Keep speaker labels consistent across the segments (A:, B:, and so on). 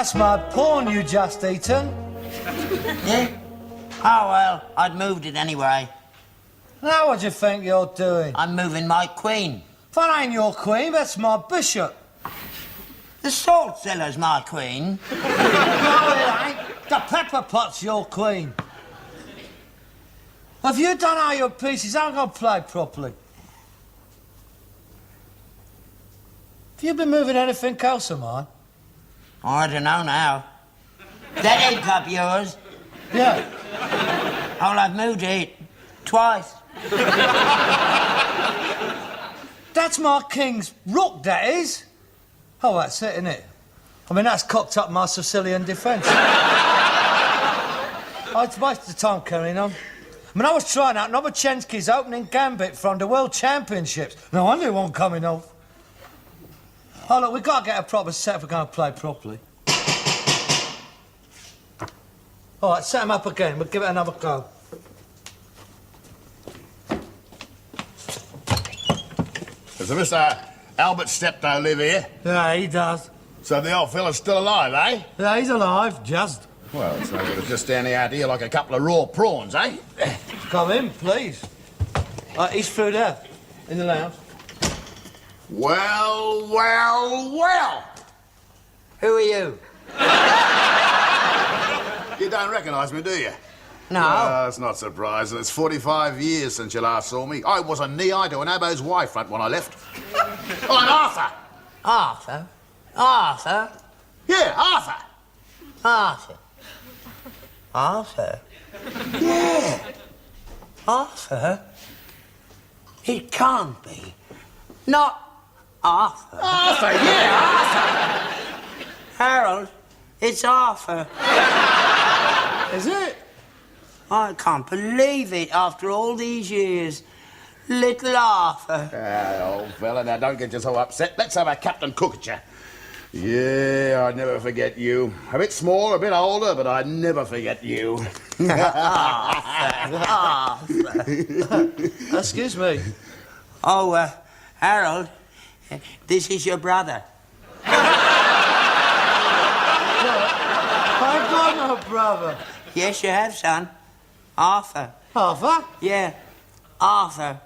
A: That's my pawn you just eaten.
B: Yeah? Oh, well, I'd moved it anyway.
A: Now what do you think you're doing?
B: I'm moving my queen.
A: That ain't your queen, that's my bishop.
B: The salt cellar's my queen.
A: No, it ain't. The pepper pot's your queen. Have you done all your pieces? I'm going to play properly. Have you been moving anything else of mine?
B: Oh, I don't know now. That egg cup yours?
A: Yeah.
B: Oh, I've moved it twice.
A: That's my king's rook, that is. Oh, that's it, isn't it? I mean, that's cocked up my Sicilian defence. I'd waste the time carrying on. I mean, I was trying out Novochensky's opening gambit from the World Championships. No wonder it won't coming off. Oh, look, we've got to get a proper set if we're going to play properly. All right, set him up again. We'll give it another go.
C: Does Mr. Albert Steptoe live here?
A: Yeah, he does.
C: So the old fella's still alive, eh?
A: Yeah, he's alive, just.
C: Well, it's no good of just standing out here like a couple of raw prawns, eh?
A: Come in, please. He's through there, in the lounge.
C: Well, well, well!
B: Who are you?
C: You don't recognise me, do you?
B: No.
C: That's not surprising. It's 45 years since you last saw me. I was a knee-eye to an abo's wife front when I left. Oh, and Arthur!
B: Arthur? Arthur?
C: Yeah, Arthur!
B: Arthur? Arthur?
C: Yeah.
B: Arthur? It can't be. Not Arthur.
C: Arthur, yeah, Arthur!
B: Harold, it's Arthur.
A: Is it?
B: I can't believe it after all these years. Little Arthur.
C: Old fella, now don't get you so upset. Let's have a Captain Cook at you. Yeah, I'd never forget you. A bit small, a bit older, but I'd never forget you.
B: Arthur.
A: Excuse me.
B: Oh, Harold, this is your brother.
A: I've got no brother.
B: Yes, you have, son. Arthur.
A: Arthur?
B: Yeah, Arthur.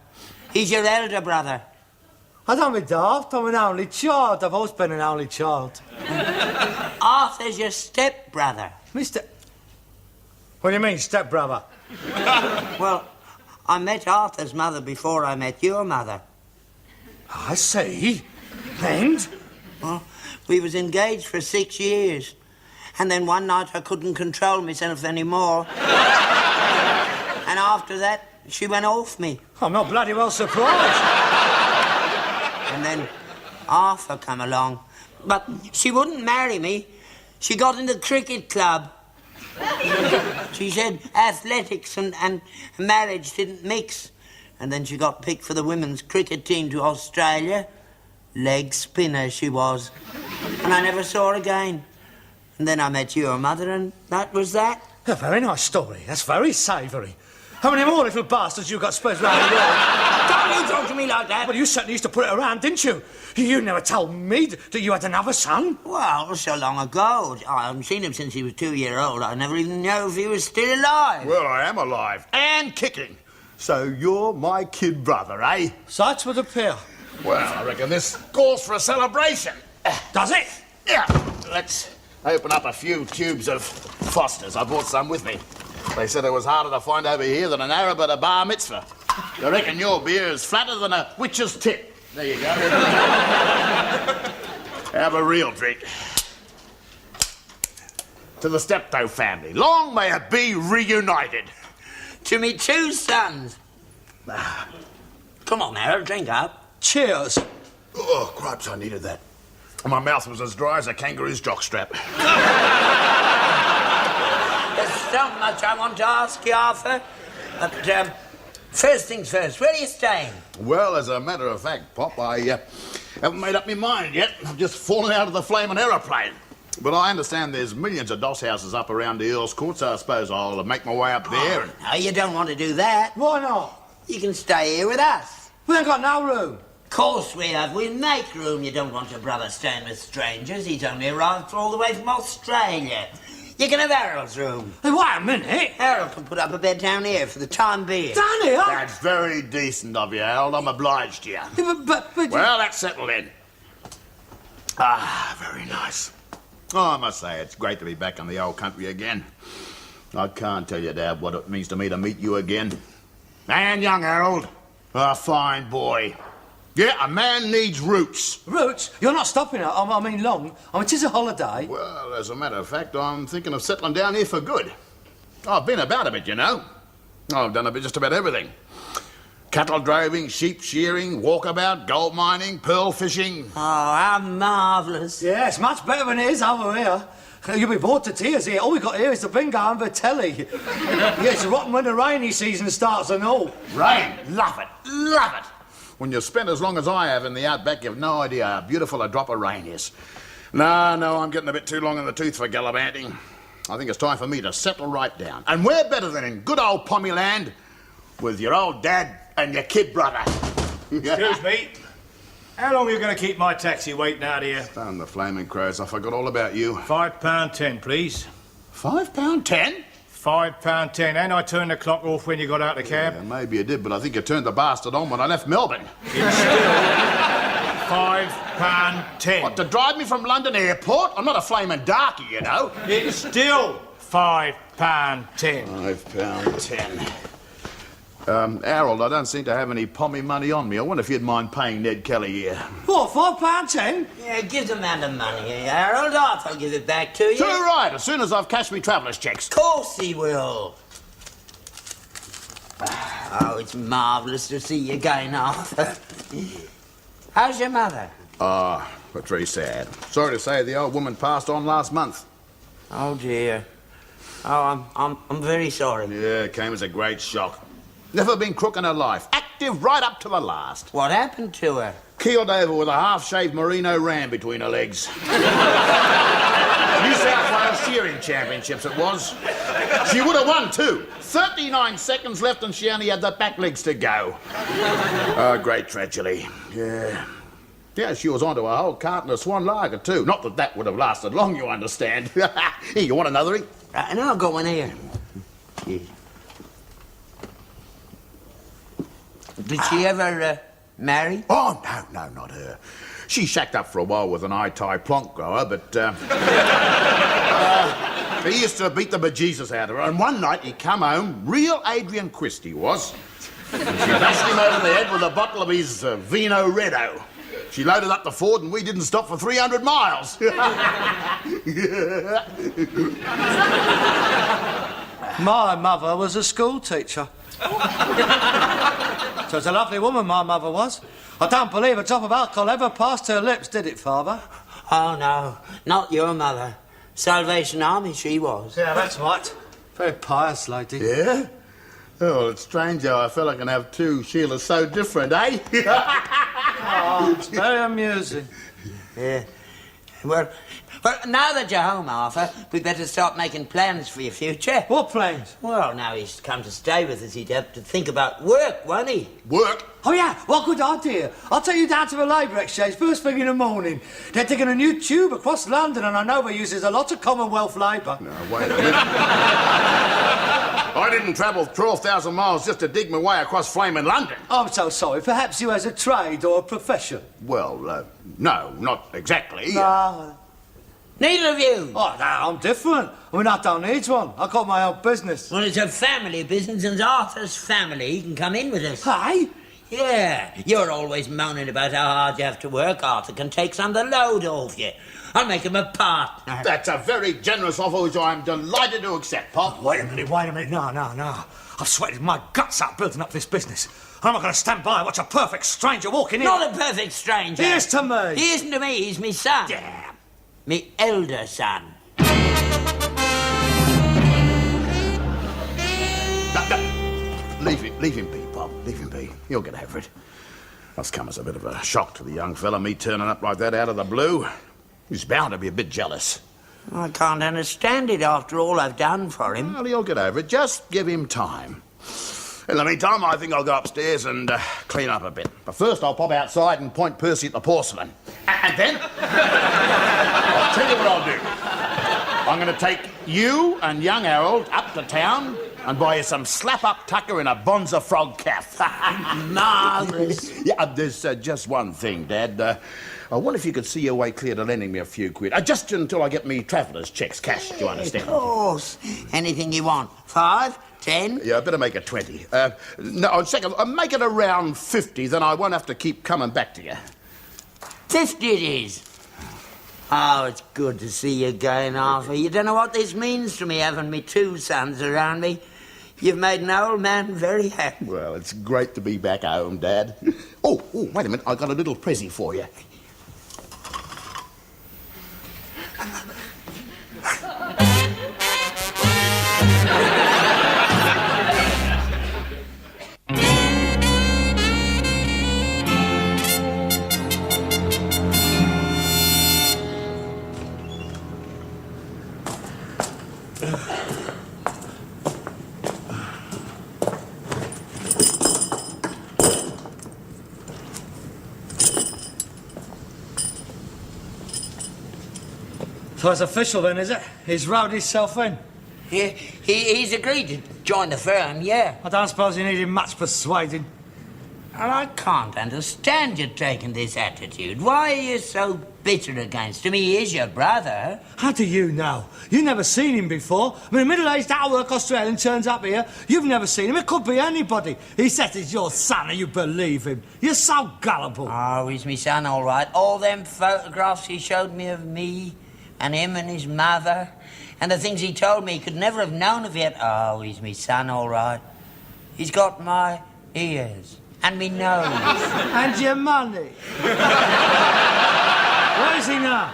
B: He's your elder brother.
A: I don't be daft. I'm an only child. I've always been an only child.
B: Arthur's your stepbrother.
A: Mr. What do you mean, stepbrother?
B: Well, I met Arthur's mother before I met your mother.
A: I see. And?
B: Well, we was engaged for 6 years. And then one night I couldn't control myself anymore. And after that, she went off me.
A: I'm not bloody well surprised.
B: And then Arthur come along. But she wouldn't marry me. She got in the cricket club. She said athletics and marriage didn't mix. And then she got picked for the women's cricket team to Australia. Leg spinner she was. And I never saw her again. And then I met your mother, and that was that.
A: A very nice story. That's very savoury. How many more little bastards you got spread round the world?
B: Don't you talk to me like that.
A: Well, you certainly used to put it around, didn't you? You never told me that you had another son.
B: Well, so long ago. I haven't seen him since he was 2 years old. I never even knew if he was still alive.
C: Well, I am alive and kicking. So you're my kid brother, eh?
A: Such would appear.
C: Well, I reckon this calls for a celebration.
A: Does it?
C: Yeah. Let's open up a few tubes of Foster's. I brought some with me. They said it was harder to find over here than an Arab at a bar mitzvah. I reckon your beer is flatter than a witch's tit. There you go. Have a real drink. To the Steptoe family. Long may it be reunited.
B: To me 2 sons. Come on, Harold, drink up.
A: Cheers.
C: Oh, cripes, I needed that. My mouth was as dry as a kangaroo's jockstrap.
B: There's so much I want to ask you, Arthur. But, first things first, where are you staying?
C: Well, as a matter of fact, Pop, I haven't made up my mind yet. I've just fallen out of the flaming aeroplane. But I understand there's millions of doss houses up around the Earl's Court, so I suppose I'll make my way up there.
B: No, you don't want to do that.
A: Why not?
B: You can stay here with us.
A: We ain't got no room.
B: Course we have. We make room. You don't want your brother staying with strangers. He's only arrived all the way from Australia. You can have Harold's room.
A: Hey, wait a minute.
B: Harold can put up a bed down here for the time being.
A: Down here?
C: That's very decent of you, Harold. I'm obliged to you.
A: But
C: Well, that's settled in. Ah, very nice. Oh, I must say, it's great to be back in the old country again. I can't tell you, Dad, what it means to me to meet you again. And young Harold, a fine boy. Yeah, a man needs roots.
A: Roots? You're not stopping it. I mean long. I mean, it is a holiday.
C: Well, as a matter of fact, I'm thinking of settling down here for good. I've been about a bit, you know. I've done a bit just about everything. Cattle droving, sheep shearing, walkabout, gold mining, pearl fishing.
B: Oh, how marvellous.
A: Yeah, it's much better than it is over here. You'll be bored to tears here. All we got here is the bingo and the telly. Yeah, it's rotten when the rainy season starts and all.
C: Rain, love it, love it. When you spend as long as I have in the outback, you've no idea how beautiful a drop of rain is. No, I'm getting a bit too long in the tooth for gallivanting. I think it's time for me to settle right down. And where better than in good old Pommy land with your old dad and your kid brother.
D: Excuse me. How long are you going to keep my taxi waiting out here?
C: Damn the flaming crows, I forgot all about you.
D: £5.10, please.
C: £5.10?
D: £5.10, and I turned the clock off when you got out the cab.
C: Yeah, maybe you did, but I think you turned the bastard on when I left Melbourne.
D: It's still £5.10.
C: What, to drive me from London Airport? I'm not a flaming darky, you know.
D: It's still £5.10.
C: £5.10. Harold, I don't seem to have any pommy money on me. I wonder if you'd mind paying Ned Kelly here.
A: What, £5.10?
B: Yeah, give the man the money, Harold. I'll give it back to you.
C: Too right, as soon as I've cashed me traveller's checks.
B: Of course he will. Oh, it's marvellous to see you again, Arthur. How's your mother?
C: But very sad. Sorry to say the old woman passed on last month.
B: Oh, dear. Oh, I'm very sorry.
C: Yeah, it came as a great shock. Never been crook in her life. Active right up to the last.
B: What happened to her?
C: Keeled over with a half-shaved merino ram between her legs. New South Wales shearing championships it was. She would have won too. 39 seconds left and she only had the back legs to go. Oh, great tragedy. Yeah. Yeah, she was onto a whole carton of Swan Lager too. Not that that would have lasted long, you understand. Here, you want another?
B: Right, and I'll go in here. Yeah. Did she ever marry?
C: Oh, no, not her. She shacked up for a while with an eye-tie plonk grower, but he used to beat the bejesus out of her. And one night he come home, real Adrian Christie was. And she bashed him over the head with a bottle of his Vino Reddo. She loaded up the Ford and we didn't stop for 300 miles.
A: My mother was a school teacher. So it's a lovely woman, my mother was. I don't believe a drop of alcohol ever passed her lips, did it, Father?
B: Oh, no, not your mother. Salvation Army, she was.
A: Yeah, that's right. Very pious lady.
C: Yeah? Oh, it's strange how a fella can have two Sheilas so different, eh?
A: Oh, it's very amusing.
B: Yeah. Well, now that you're home, Arthur, we'd better start making plans for your future.
A: What plans?
B: Well, now he's come to stay with us, he'd have to think about work, won't he?
C: Work?
A: Oh, yeah, what good idea. I'll take you down to the Labour Exchange first thing in the morning. They're digging a new tube across London and I know they uses a lot of Commonwealth labour.
C: No, wait a minute. I didn't travel 12,000 miles just to dig my way across flaming London.
A: I'm so sorry. Perhaps you as a trade or a profession?
C: Well, no, not exactly.
A: No.
B: Neither of you.
A: Oh, no, I'm different. I mean, I don't need one. I've got my own business.
B: Well, it's a family business and Arthur's family. He can come in with us.
A: Hey?
B: Yeah, you're always moaning about how hard you have to work. Arthur can take some of the load off you. I'll make him a partner.
C: That's a very generous offer which I'm delighted to accept, Pop.
A: Wait a minute. No. I've sweated my guts out building up this business. I'm not going to stand by and watch a perfect stranger walking in.
B: Not a perfect stranger.
A: He is to me.
B: He isn't to me, he's me son.
A: Damn.
B: Me elder son.
C: Leave him be, Pop. Leave him be. He'll get over it. That's come as a bit of a shock to the young fella, me turning up like that out of the blue. He's bound to be a bit jealous.
B: I can't understand it after all I've done for him.
C: Well, he'll get over it. Just give him time. In the meantime, I think I'll go upstairs and clean up a bit. But first, I'll pop outside and point Percy at the porcelain. And then, I'll tell you what I'll do. I'm going to take you and young Harold up to town and buy you some slap-up tucker in a bonza frog calf.
B: Marvellous.
C: Yeah, there's just one thing, Dad. I wonder if you could see your way clear to lending me a few quid. Just until I get me travellers' checks cashed, do you understand?
B: Of course. Anything you want. 5, 10?
C: Yeah, I better make it 20. No, second, make it around 50, then I won't have to keep coming back to you.
B: 50 it is. Oh, it's good to see you again, Arthur. You don't know what this means to me, having me 2 sons around me. You've made an old man very happy.
C: Well, it's great to be back home, Dad. Oh, wait a minute. I got a little present for you.
A: So it's official then, is it? He's rowed himself in.
B: Yeah, he's agreed to join the firm, yeah.
A: I don't suppose he needed much persuading.
B: And I can't understand you taking this attitude. Why are you so bitter against him? He is your brother.
A: How do you know? You've never seen him before. I mean, a middle-aged out-of-work Australian turns up here. You've never seen him. It could be anybody. He says he's your son and you believe him. You're so gullible.
B: Oh, he's me son, all right. All them photographs he showed me of me and him and his mother, and the things he told me he could never have known of yet. Oh, he's me son, all right. He's got my ears and me nose.
A: And your money. Where is he now?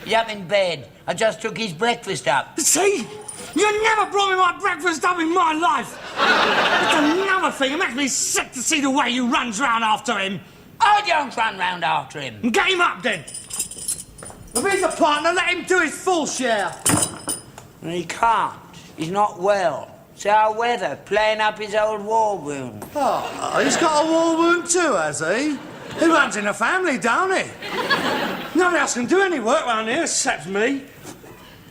B: He's up in bed. I just took his breakfast up.
A: See? You never brought me my breakfast up in my life. It's another thing. It makes me sick to see the way you runs round after him.
B: I don't run round after him.
A: Get him up, then. If he's a partner, let him do his full share.
B: He can't. He's not well. It's our weather, playing up his old war wound.
A: Oh, he's got a war wound too, has he? He runs in a family, don't he? Nobody else can do any work round here except me.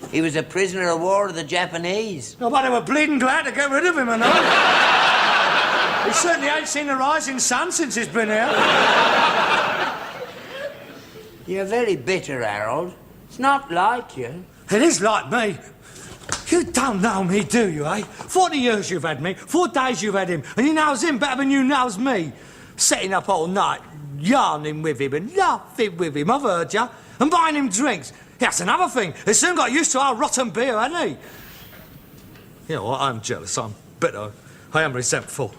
B: He was a prisoner of war of the Japanese.
A: Nobody were bleeding glad to get rid of him, and all. He certainly ain't seen the rising sun since he's been here.
B: You're very bitter, Harold. It's not like you.
A: It is like me. You don't know me, do you, eh? 40 years you've had me, 4 days you've had him, and he knows him better than you knows me. Sitting up all night, yarning with him and laughing with him, I've heard you, and buying him drinks. That's another thing. He soon got used to our rotten beer, hasn't he? You know what, I'm jealous, I'm bitter, I am resentful.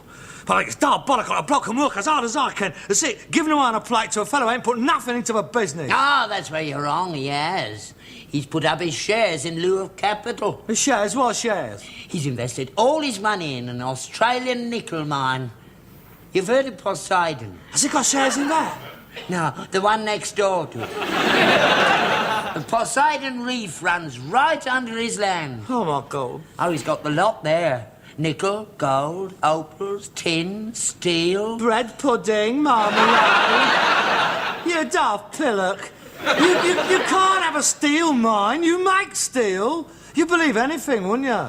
A: But it's diabolical. A bloke can work as hard as I can. That's it, giving away on a plate to a fellow who ain't put nothing into the business.
B: Ah, that's where you're wrong, he has. He's put up his shares in lieu of capital.
A: His shares? What shares?
B: He's invested all his money in an Australian nickel mine. You've heard of Poseidon?
A: Has he got shares in that?
B: No, the one next door to it. The Poseidon Reef runs right under his land.
A: Oh, my God.
B: Oh, he's got the lot there. Nickel, gold, opals, tin, steel.
A: Bread pudding, marmalade. You daft pillock. You can't have a steel mine. You make steel. You'd believe anything, wouldn't you?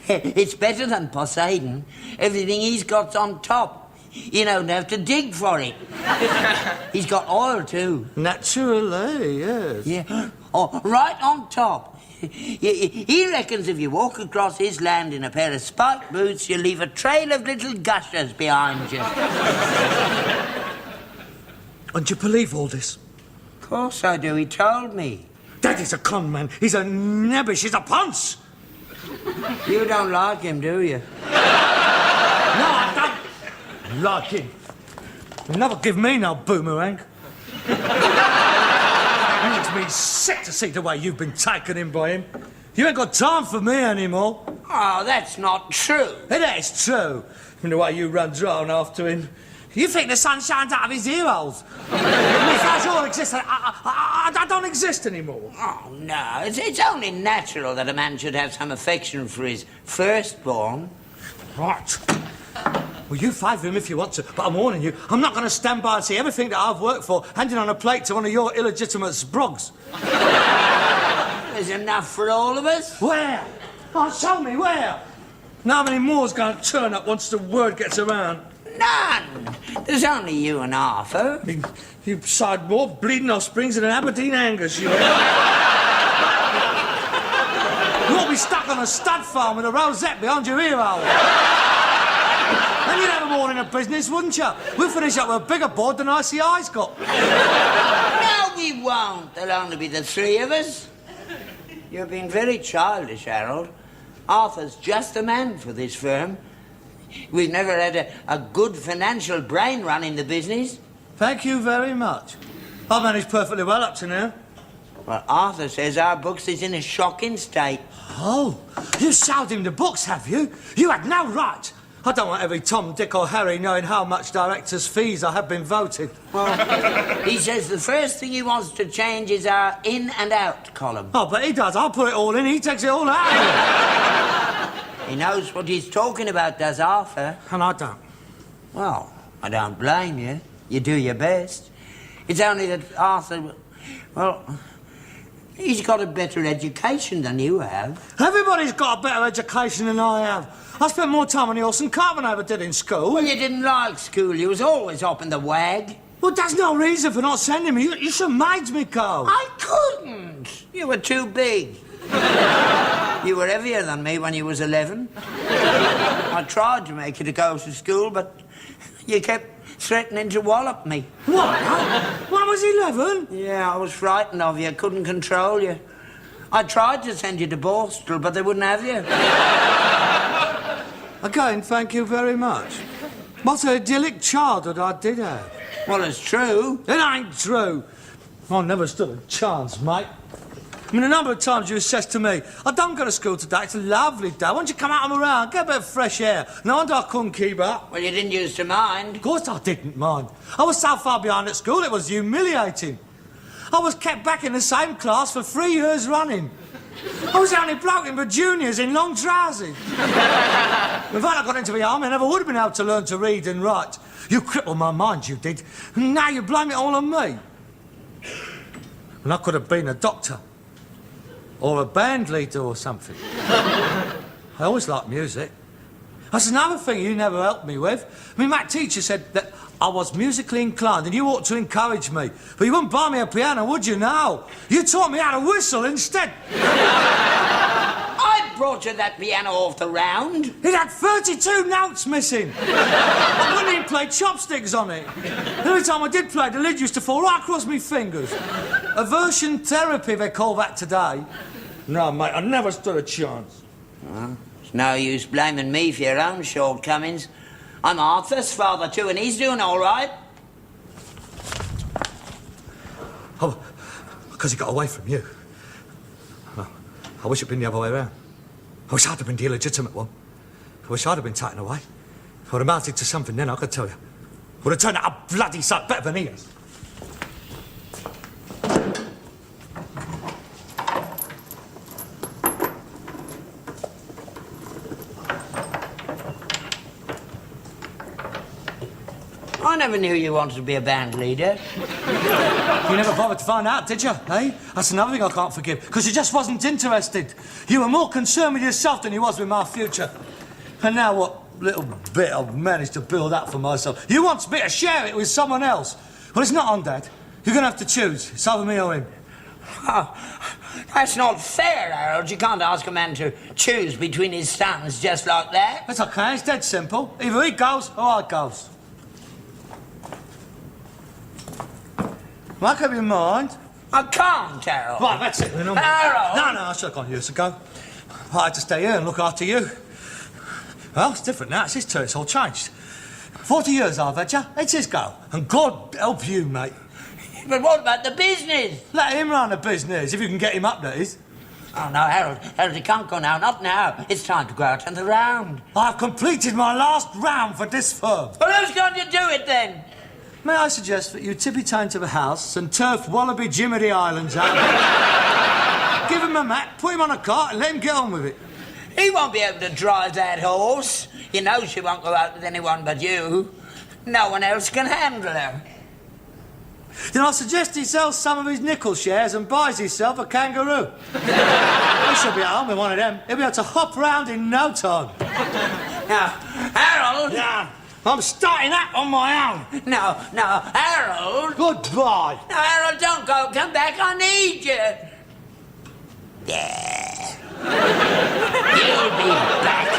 B: It's better than Poseidon. Everything he's got's on top. You don't have to dig for it. He's got oil, too.
A: Naturally, yes.
B: Yeah. Oh, right on top. He reckons if you walk across his land in a pair of spiked boots, you'll leave a trail of little gushers behind you.
A: And you believe all this?
B: Of course I do. He told me.
A: Daddy's a con man. He's a nebbish. He's a ponce.
B: You don't like him, do you?
A: No, I don't like him. He'll never give me no boomerang. It makes me sick to see the way you've been taken in by him. You ain't got time for me anymore.
B: Oh, that's not true.
A: It is true. And the way you run round after him. You think the sun shines out of his ear holes? If I all exist, I don't exist anymore.
B: Oh, no. It's only natural that a man should have some affection for his firstborn.
A: Right. Well, you favour him if you want to, but I'm warning you, I'm not going to stand by and see everything that I've worked for handed on a plate to one of your illegitimate sprogs.
B: There's enough for all of us.
A: Where? Oh, show me, where? Now how many more's going to turn up once the word gets around?
B: None. There's only you and Arthur.
A: You side more bleeding offsprings than an Aberdeen Angus, you are. You ought to be stuck on a stud farm with a rosette behind your ear hole. Then you'd have them all in a business, wouldn't you? We'll finish up with a bigger board than ICI's got.
B: No, we won't. There'll only be the three of us. You've been very childish, Harold. Arthur's just the man for this firm. We've never had a good financial brain running the business.
A: Thank you very much. I've managed perfectly well up to now.
B: Well, Arthur says our books is in a shocking state.
A: Oh, you showed him the books, have you? You had no right. I don't want every Tom, Dick or Harry knowing how much directors' fees I have been voted.
B: Well, he says the first thing he wants to change is our in and out column.
A: Oh, but he does. I'll put it all in. He takes it all out.
B: He knows what he's talking about, does Arthur?
A: And I don't.
B: Well, I don't blame you. You do your best. It's only that Arthur, well, he's got a better education than you have.
A: Everybody's got a better education than I have. I spent more time on the horse and cart than I ever did in school.
B: Well, you didn't like school. You was always up in the wag.
A: Well, that's no reason for not sending me. You should have made me go.
B: I couldn't. You were too big. You were heavier than me when you was 11. I tried to make you to go to school, but you kept threatening to wallop me.
A: What? When I was 11?
B: Yeah, I was frightened of you. Couldn't control you. I tried to send you to Borstal, but they wouldn't have you.
A: Again, thank you very much. What an idyllic childhood I did have.
B: Well, it's true.
A: It ain't true. I never stood a chance, mate. I mean, the number of times you said to me, I don't go to school today, it's a lovely day. Why don't you come out and around, get a bit of fresh air? No wonder I couldn't keep up.
B: Well, you didn't used to mind.
A: Of course I didn't mind. I was so far behind at school, it was humiliating. I was kept back in the same class for 3 years running. I was the only bloke in the juniors in long trousers. If I'd have got into the army, I never would have been able to learn to read and write. You crippled my mind, you did. And now you blame it all on me. And I could have been a doctor. Or a band leader or something. I always liked music. That's another thing you never helped me with. I mean, my teacher said that I was musically inclined and you ought to encourage me. But you wouldn't buy me a piano, would you, now? You taught me how to whistle instead.
B: I brought you that piano off the round.
A: It had 32 notes missing. I couldn't even play chopsticks on it. Every time I did play, the lid used to fall right across my fingers. Aversion therapy, they call that today. No, mate, I never stood a chance.
B: It's no use blaming me for your own shortcomings. I'm Arthur's father, too, and he's doing all right.
A: Oh, because he got away from you. Oh, I wish it'd been the other way around. I wish I'd have been the illegitimate one. I wish I'd have been taken away. I would have amounted to something then, I could tell you. Would have turned out a bloody sight better than he is.
B: I never knew you wanted to be a band leader.
A: You never bothered to find out, did you, eh? That's another thing I can't forgive, because you just wasn't interested. You were more concerned with yourself than you was with my future. And now what little bit I've managed to build up for myself, you want me to share it with someone else. Well, it's not on, Dad. You're going to have to choose. It's either me or him.
B: Oh, that's not fair, Harold. You can't ask a man to choose between his sons just like that.
A: That's okay. It's dead simple. Either he goes or I goes. Make up your mind.
B: I can't, Harold.
A: Right, that's it then.
B: Harold!
A: No, I should have gone years ago. I had to stay here and look after you. Well, it's different now. It's his turn. It's all changed. 40 years I've had you. It's his go. And God help you, mate.
B: But what about the business?
A: Let him run the business, if you can get him up, that is.
B: Oh, no, Harold. Harold, he can't go now. Not now. It's time to go out on the round.
A: I've completed my last round for this firm.
B: Well, who's going to do it, then?
A: May I suggest that you tippy-toe to the house and turf Wallaby Jim of the Islands out? Give him a mat, put him on a cart and let him get on with it.
B: He won't be able to drive that horse. You know she won't go out with anyone but you. No one else can handle her.
A: Then I suggest he sells some of his nickel shares and buys himself a kangaroo. He should be at home with one of them. He'll be able to hop round in no time.
B: Now, Harold!
A: Yeah, I'm starting that on my own.
B: No, Harold!
A: Goodbye.
B: No, Harold, don't go. Come back, I need you. Yeah. You'll be back.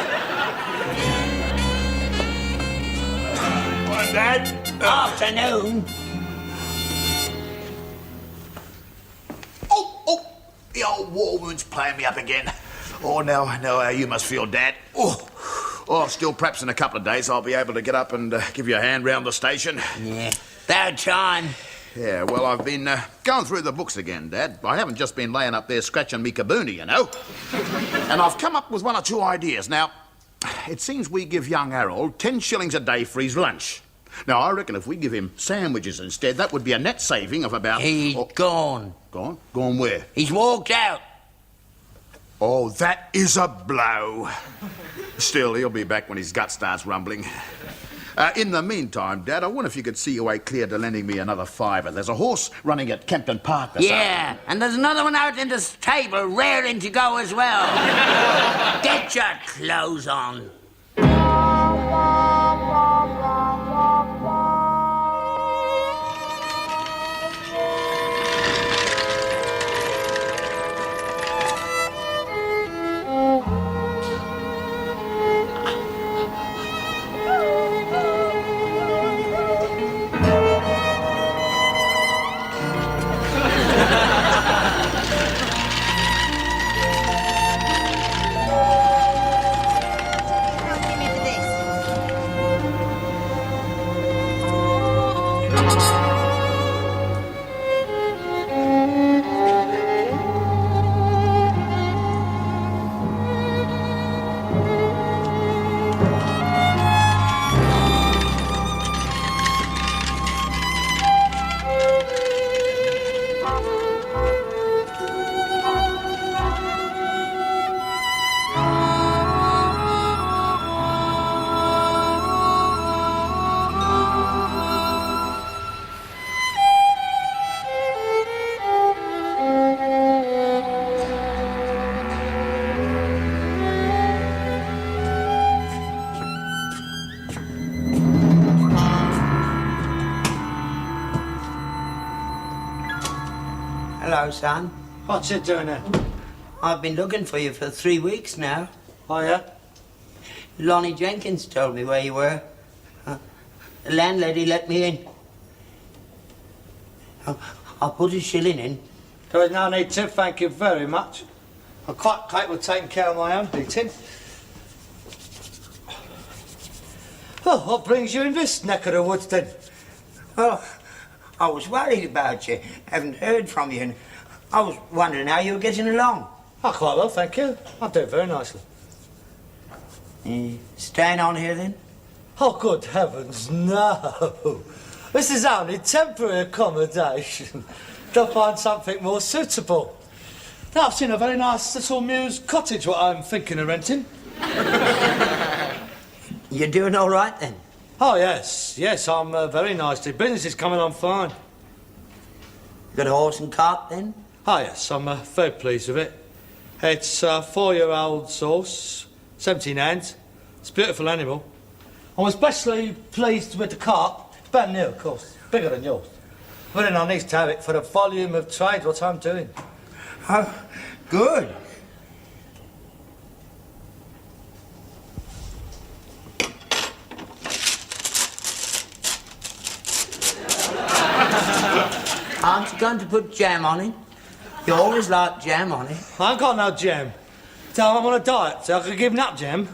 C: Morning, Dad.
B: Afternoon.
C: Oh, the old war wound's playing me up again. Oh, now I know how you must feel, Dad. Oh, still, perhaps in a couple of days I'll be able to get up and give you a hand round the station.
B: Yeah, about time.
C: Yeah, well, I've been going through the books again, Dad. I haven't just been laying up there scratching me kaboony, you know. And I've come up with one or two ideas. Now, it seems we give young Harold 10 shillings a day for his lunch. Now, I reckon if we give him sandwiches instead, that would be a net saving of about...
B: He's gone.
C: Gone? Gone where?
B: He's walked out.
C: Oh, that is a blow. Still, he'll be back when his gut starts rumbling. In the meantime, Dad, I wonder if you could see your way clear to lending me another £5. There's a horse running at Kempton Park this
B: Yeah, and there's another one out in the stable raring to go as well. Get your clothes on. Hello, son.
A: What's it doing there?
B: I've been looking for you for 3 weeks now.
A: Oh, yeah?
B: Lonnie Jenkins told me where you were. The landlady let me in. I'll put a shilling in.
A: There is no need to, thank you very much. I'm quite capable of taking care of my own beating. Well, what brings you in this neck of the woods, then?
B: Well, I was worried about you. Haven't heard from you, and I was wondering how you were getting along.
A: Oh, quite well, thank you. I do very nicely.
B: Staying on here, then?
A: Oh, good heavens, no. This is only temporary accommodation. They'll find something more suitable. Now, I've seen a very nice little mews cottage what I'm thinking of renting.
B: You're doing all right, then?
A: Oh, yes. Yes, I'm very nicely. Business is coming on fine.
B: You got a horse and cart, then?
A: Oh, yes, I'm very pleased with it. It's a 4-year-old horse, 17 hands. It's a beautiful animal. I'm especially pleased with the cart. It's brand new, of course. Bigger than yours. But then I need to have it for the volume of trade what I'm doing.
B: Oh, good. Aren't you going to put jam on it? You always like jam on it.
A: I ain't got no jam. So I'm on a diet, so I could give nut jam.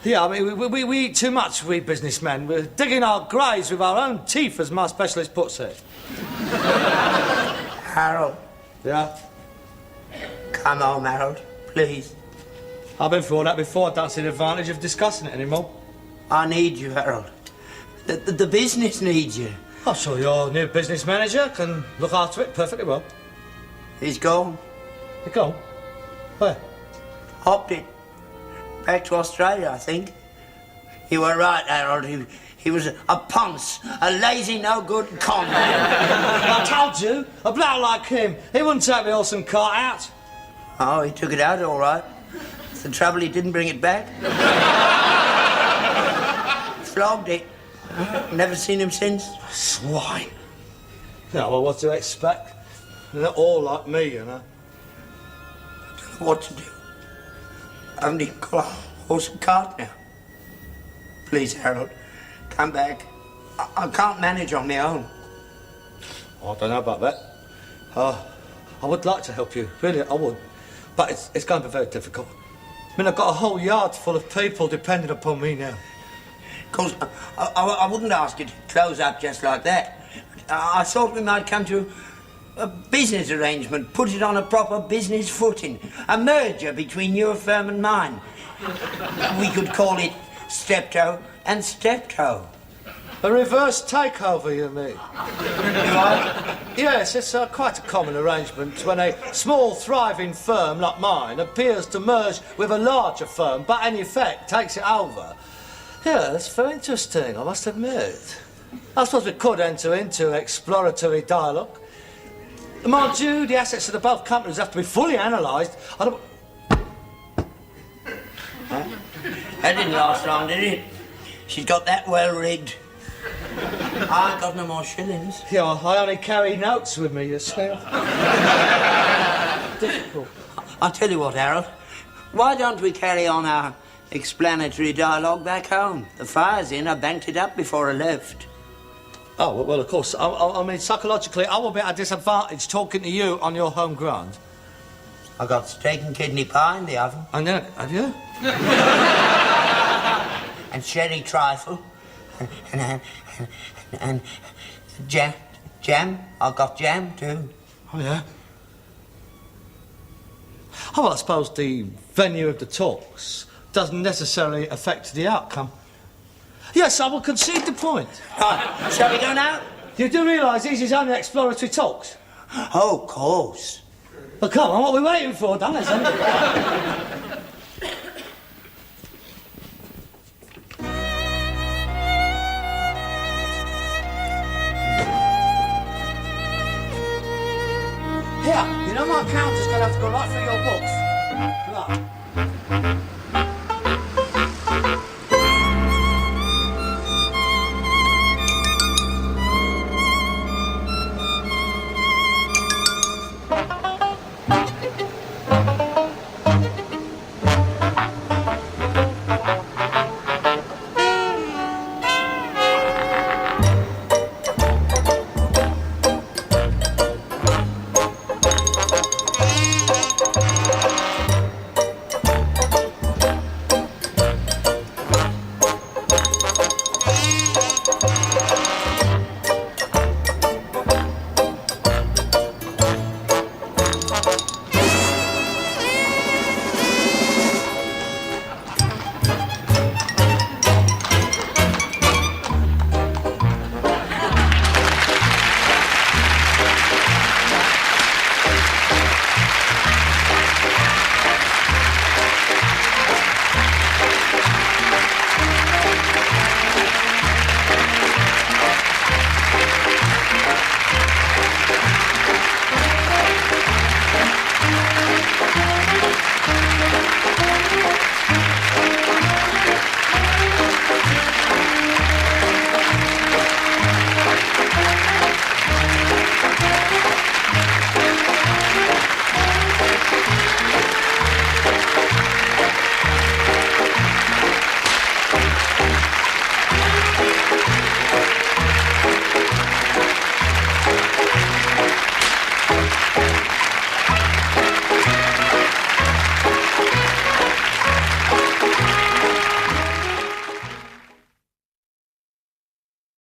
A: Yeah, I mean, we eat too much, we businessmen. We're digging our graves with our own teeth, as my specialist puts it.
B: Harold.
A: Yeah?
B: Come home, Harold, please.
A: I've been through all that before. I don't see the advantage of discussing it anymore.
B: I need you, Harold. The business needs you.
A: I'm sure your new business manager can look after it perfectly well.
B: He's gone.
A: You go. Where?
B: Hopped it. Back to Australia, I think. You were right, Harold. He was a ponce, a lazy, no-good con man.
A: I told you, a bloke like him, he wouldn't take the horse and cart out.
B: Oh, he took it out all right. It's the trouble, he didn't bring it back. Flogged it. Never seen him since.
A: Swine. Yeah, well, what to expect? They're not all like me, you know.
B: I don't know what to do. I haven't even got a horse and cart now. Please, Harold, come back. I can't manage on my own.
A: I don't know about that. I would like to help you, really, I would. But it's going to be very difficult. I mean, I've got a whole yard full of people depending upon me now.
B: Of course, I wouldn't ask you to close up just like that. I thought we might come to a business arrangement, put it on a proper business footing. A merger between your firm and mine. We could call it Steptoe and Steptoe.
A: A reverse takeover, you mean? Yes, it's quite a common arrangement when a small, thriving firm like mine appears to merge with a larger firm, but in effect takes it over. Yeah, that's very interesting, I must admit. I suppose we could enter into exploratory dialogue. Mind you, the assets of the both companies have to be fully analysed.
B: That didn't last long, did it? She's got that well rigged. I ain't got no more shillings.
A: Yeah, I only carry notes with me, you see. Difficult.
B: I'll tell you what, Harold. Why don't we carry on our explanatory dialogue back home? The fire's in. I banked it up before I left.
A: Oh, well, of course. I mean, psychologically, I will be at a disadvantage talking to you on your home ground.
B: I got steak and kidney pie in the oven.
A: And then, have you?
B: And sherry trifle. And jam. I got jam, too.
A: Oh, yeah? Oh, well, I suppose the venue of the talks doesn't necessarily affect the outcome. Yes, I will concede the point.
B: Right, shall we go now?
A: You do realise these is only exploratory talks?
B: Oh, of course.
A: Well, come on, what are we waiting for, done it, Here, you know my accountant is going to have to go right through your books. Right.